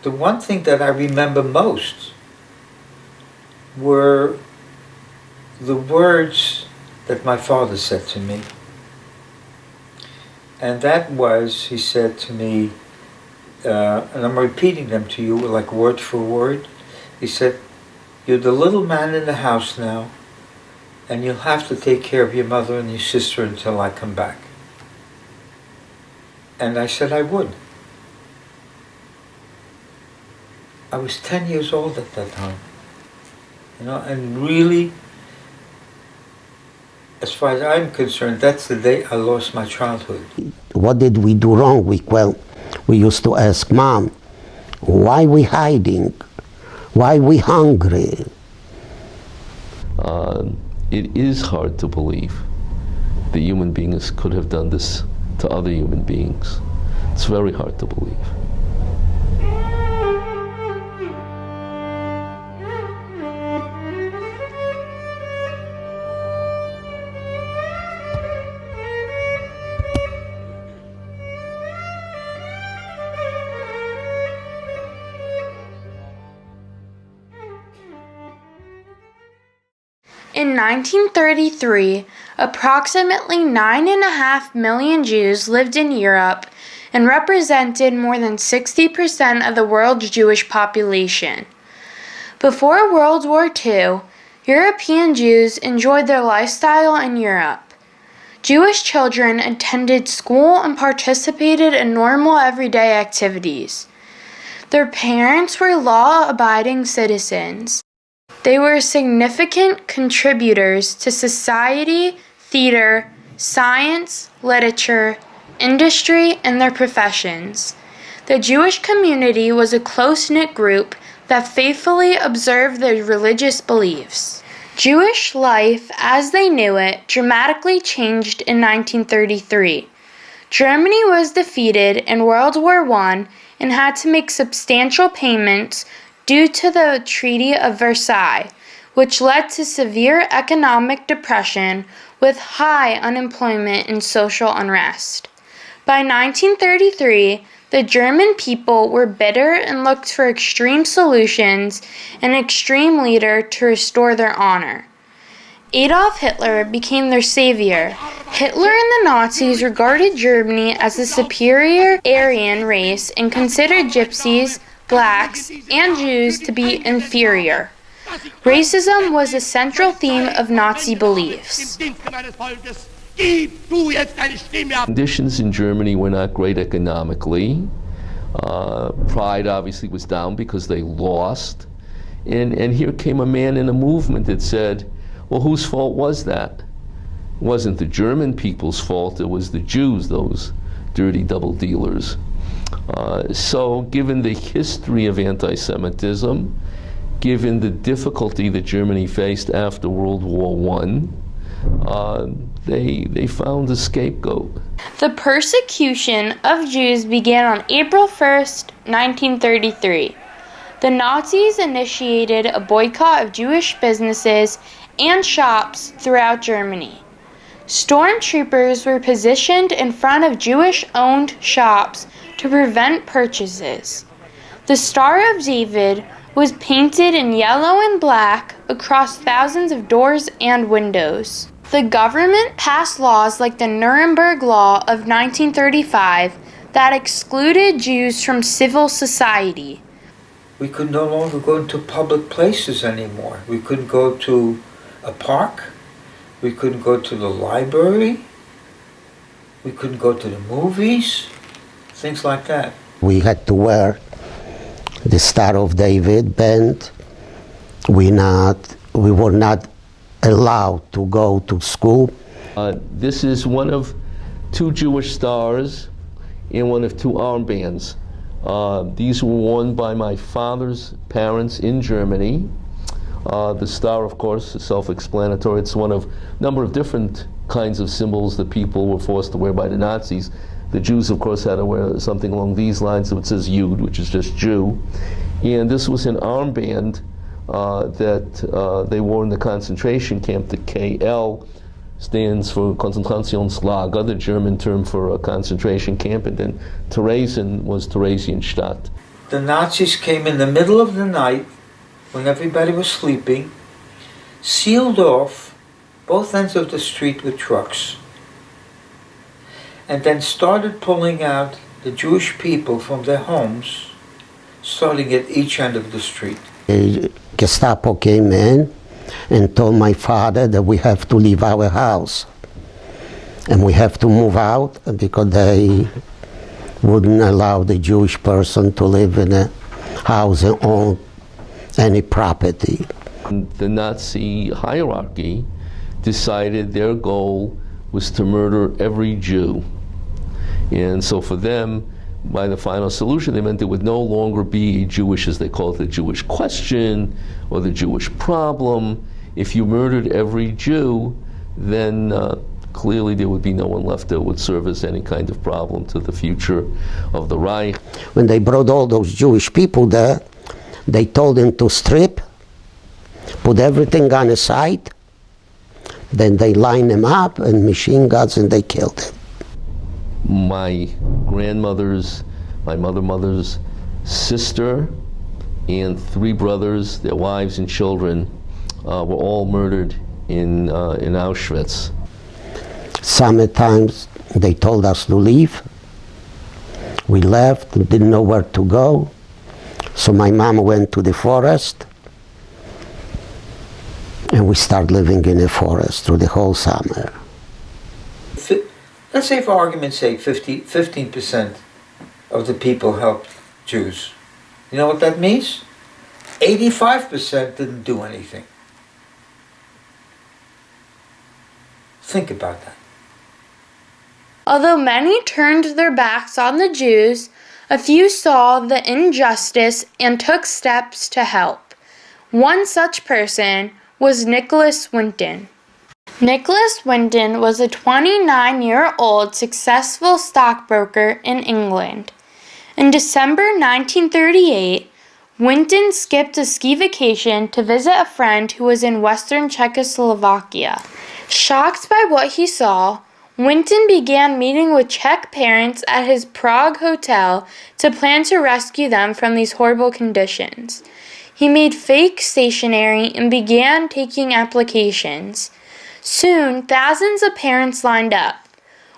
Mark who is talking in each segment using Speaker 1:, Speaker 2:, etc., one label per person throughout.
Speaker 1: the one thing that I remember most were the words that my father said to me. And that was, he said to me, and I'm repeating them to you like word for word. He said, "You're the little man in the house now, and you'll have to take care of your mother and your sister until I come back." And I said I would. I was 10 years old at that time. And really, as far as I'm concerned, that's the day I lost my childhood.
Speaker 2: What did we do wrong? We used to ask Mom, why we hiding? Why we hungry?
Speaker 3: It is hard to believe that human beings could have done this to other human beings. It's very hard to believe.
Speaker 4: In 1933, approximately 9.5 million Jews lived in Europe and represented more than 60% of the world's Jewish population. Before World War II, European Jews enjoyed their lifestyle in Europe. Jewish children attended school and participated in normal everyday activities. Their parents were law-abiding citizens. They were significant contributors to society, theater, science, literature, industry, and their professions. The Jewish community was a close-knit group that faithfully observed their religious beliefs. Jewish life, as they knew it, dramatically changed in 1933. Germany was defeated in World War I and had to make substantial payments due to the Treaty of Versailles, which led to severe economic depression with high unemployment and social unrest. By 1933, the German people were bitter and looked for extreme solutions and an extreme leader to restore their honor. Adolf Hitler became their savior. Hitler and the Nazis regarded Germany as a superior Aryan race and considered gypsies, blacks, and Jews to be inferior. Racism was a central theme of Nazi beliefs.
Speaker 3: Conditions in Germany were not great economically. Pride obviously was down because they lost. And here came a man in a movement that said, well, whose fault was that? It wasn't the German people's fault, it was the Jews, those dirty double dealers. So given the history of anti-Semitism, given the difficulty that Germany faced after World War I, they found a scapegoat.
Speaker 4: The persecution of Jews began on April 1st, 1933. The Nazis initiated a boycott of Jewish businesses and shops throughout Germany. Stormtroopers were positioned in front of Jewish-owned shops to prevent purchases. The Star of David was painted in yellow and black across thousands of doors and windows. The government passed laws like the Nuremberg Law of 1935 that excluded Jews from civil society.
Speaker 1: We could no longer go into public places anymore. We couldn't go to a park. We couldn't go to the library. We couldn't go to the movies. Things like that.
Speaker 2: We had to wear the Star of David band. We were not allowed to go to school.
Speaker 3: This is one of two Jewish stars and one of two armbands. These were worn by my father's parents in Germany. The star, of course, is self-explanatory. It's one of a number of different kinds of symbols that people were forced to wear by the Nazis. The Jews, of course, had to wear something along these lines, so it says Yud, which is just Jew. And this was an armband that they wore in the concentration camp. The KL stands for Konzentrationslager, the German term for a concentration camp, and then Theresen was Theresienstadt.
Speaker 1: the Nazis came in the middle of the night when everybody was sleeping, sealed off both ends of the street with trucks, and then started pulling out the Jewish people from their homes, starting at each end of the street.
Speaker 2: The Gestapo came in and told my father that we have to leave our house and we have to move out because they wouldn't allow the Jewish person to live in a house and own any property.
Speaker 3: The Nazi hierarchy decided their goal was to murder every Jew. And so for them, by the final solution, they meant there would no longer be a Jewish, as they call it, the Jewish question or the Jewish problem. If you murdered every Jew, then clearly there would be no one left that would serve as any kind of problem to the future of the Reich.
Speaker 2: When they brought all those Jewish people there, they told them to strip, put everything on the side, then they lined them up and machine guns and they killed them.
Speaker 3: My grandmother's, my mother's sister and 3 brothers, their wives and children, were all murdered in Auschwitz.
Speaker 2: Sometimes they told us to leave. We left, didn't know where to go. So my mom went to the forest and we started living in the forest through the whole summer.
Speaker 1: Let's say, for argument's sake, 15% of the people helped Jews. You know what that means? 85% didn't do anything. Think about that.
Speaker 4: Although many turned their backs on the Jews, a few saw the injustice and took steps to help. One such person was Nicholas Winton. Nicholas Winton was a 29-year-old successful stockbroker in England. In December 1938, Winton skipped a ski vacation to visit a friend who was in western Czechoslovakia. Shocked by what he saw, Winton began meeting with Czech parents at his Prague hotel to plan to rescue them from these horrible conditions. He made fake stationery and began taking applications. Soon, thousands of parents lined up.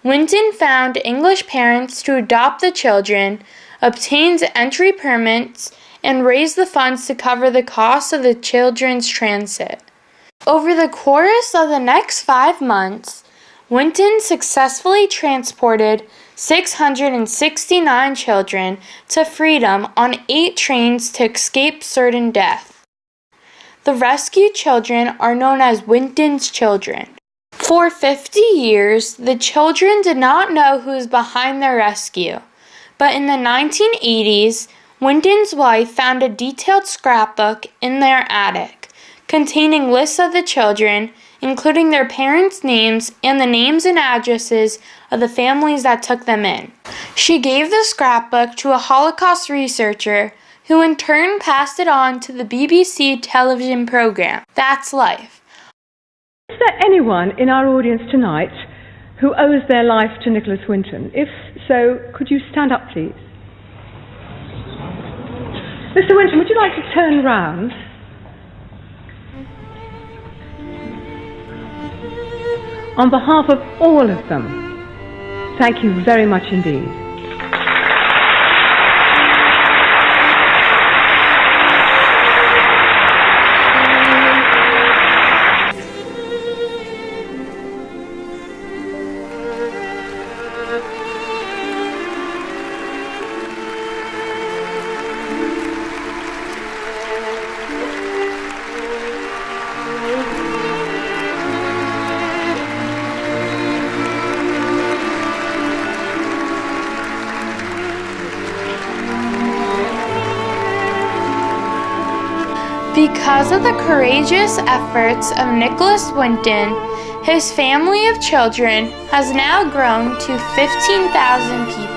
Speaker 4: Winton found English parents to adopt the children, obtained entry permits, and raised the funds to cover the cost of the children's transit. Over the course of the next 5 months, Winton successfully transported 669 children to freedom on 8 trains to escape certain death. The rescued children are known as Winton's children. For 50 years, the children did not know who was behind their rescue. But in the 1980s, Winton's wife found a detailed scrapbook in their attic, containing lists of the children, including their parents' names and the names and addresses of the families that took them in. She gave the scrapbook to a Holocaust researcher, who in turn passed it on to the BBC television program, That's Life.
Speaker 5: Is there anyone in our audience tonight who owes their life to Nicholas Winton? If so, could you stand up, please? Mr. Winton, would you like to turn round? On behalf of all of them, thank you very much indeed.
Speaker 4: Because of the courageous efforts of Nicholas Winton, his family of children has now grown to 15,000 people.